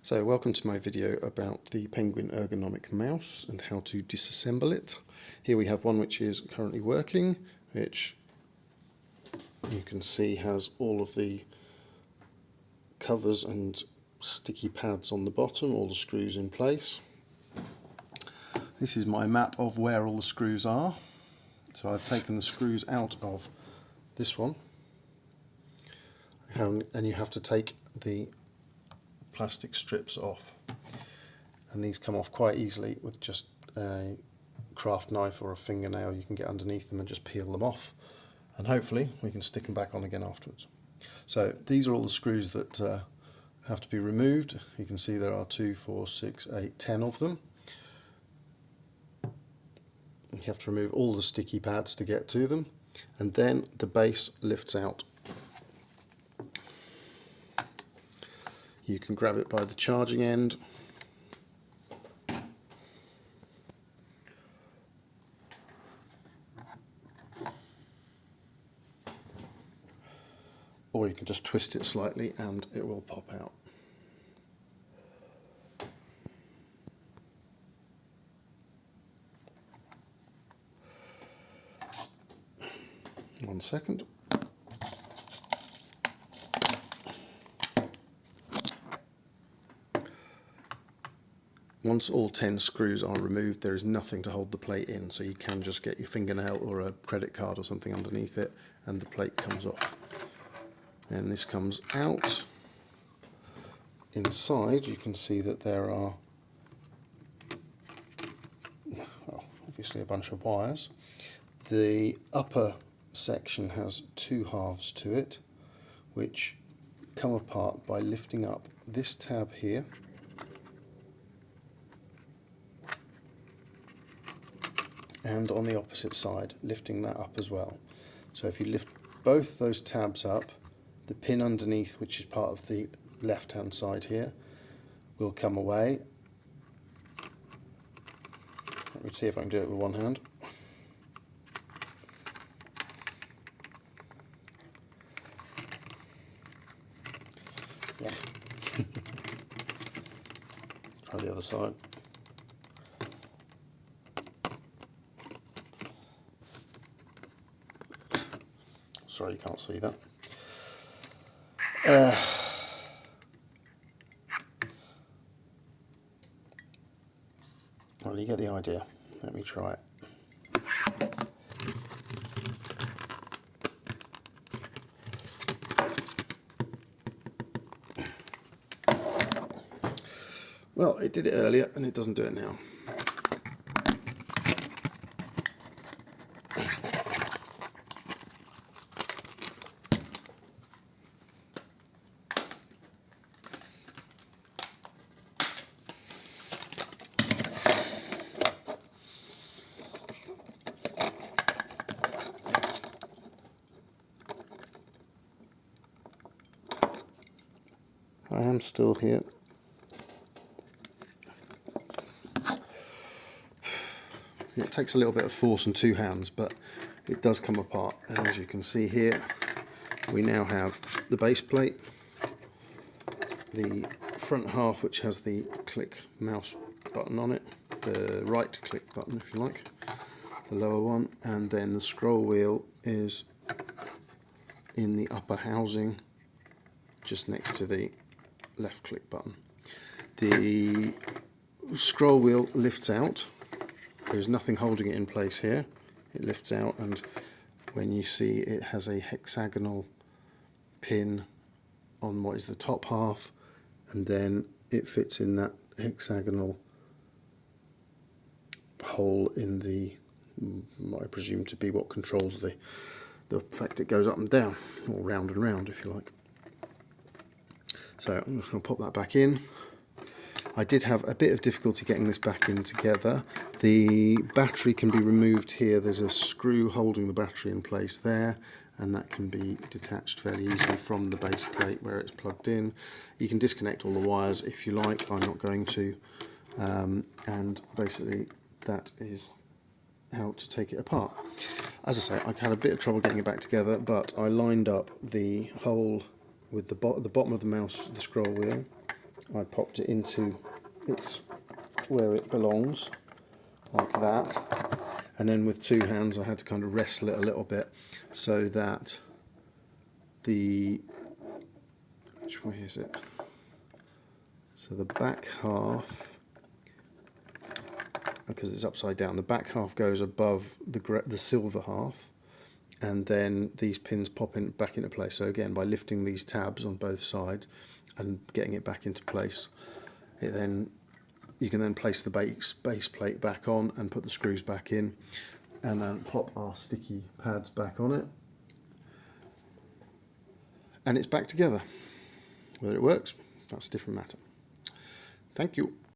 So welcome to my video about the Penguin Ergonomic mouse and how to disassemble it. Here we have one which is currently working, which you can see has all of the covers and sticky pads on the bottom, all the screws in place. This is my map of where all the screws are. So I've taken the screws out of this one, and you have to take the plastic strips off, and these come off quite easily with just a craft knife or a fingernail. You can get underneath them and just peel them off, and hopefully we can stick them back on again afterwards. So these are all the screws that have to be removed. You can see there are 2, 4, 6, 8, 10 of them. You have to remove all the sticky pads to get to them, and then the base lifts out. You can grab it by the charging end, or you can just twist it slightly and it will pop out. One second. Once all 10 screws are removed, there is nothing to hold the plate in, so you can just get your fingernail or a credit card or something underneath it and the plate comes off. And this comes out. Inside you can see that there are, well, obviously a bunch of wires. The upper section has 2 halves to it, which come apart by lifting up this tab here, and on the opposite side lifting that up as well. So if you lift both those tabs up, the pin underneath, which is part of the left hand side here, will come away. Let me see if I can do it with one hand. Yeah. Try the other side. Sorry, you can't see that. Well, you get the idea. Let me try it. Well, it did it earlier and it doesn't do it now. I am still here. It takes a little bit of force and 2 hands, but it does come apart. And as you can see here, we now have the base plate, the front half which has the click mouse button on it, the right click button if you like, the lower one, and then the scroll wheel is in the upper housing just next to the left click button. The scroll wheel lifts out. There's nothing holding it in place here. It lifts out, and when you see it has a hexagonal pin on what is the top half, and then it fits in that hexagonal hole in the, what I presume to be what controls the fact it goes up and down, or round and round if you like. So I'm just going to pop that back in. I did have a bit of difficulty getting this back in together. The battery can be removed here. There's a screw holding the battery in place there, and that can be detached fairly easily from the base plate where it's plugged in. You can disconnect all the wires if you like. I'm not going to. And basically that is how to take it apart. As I say, I had a bit of trouble getting it back together, but I lined up the hole with the bottom of the mouse, the scroll wheel, I popped it into its where it belongs, like that. And then with two hands I had to kind of wrestle it a little bit so that the, which way is it? So the back half, because it's upside down, the back half goes above the silver half, and then these pins pop back into place. So again, by lifting these tabs on both sides and getting it back into place, you can then place the base plate back on and put the screws back in, and then pop our sticky pads back on it, and it's back together. Whether it works, that's a different matter. Thank you.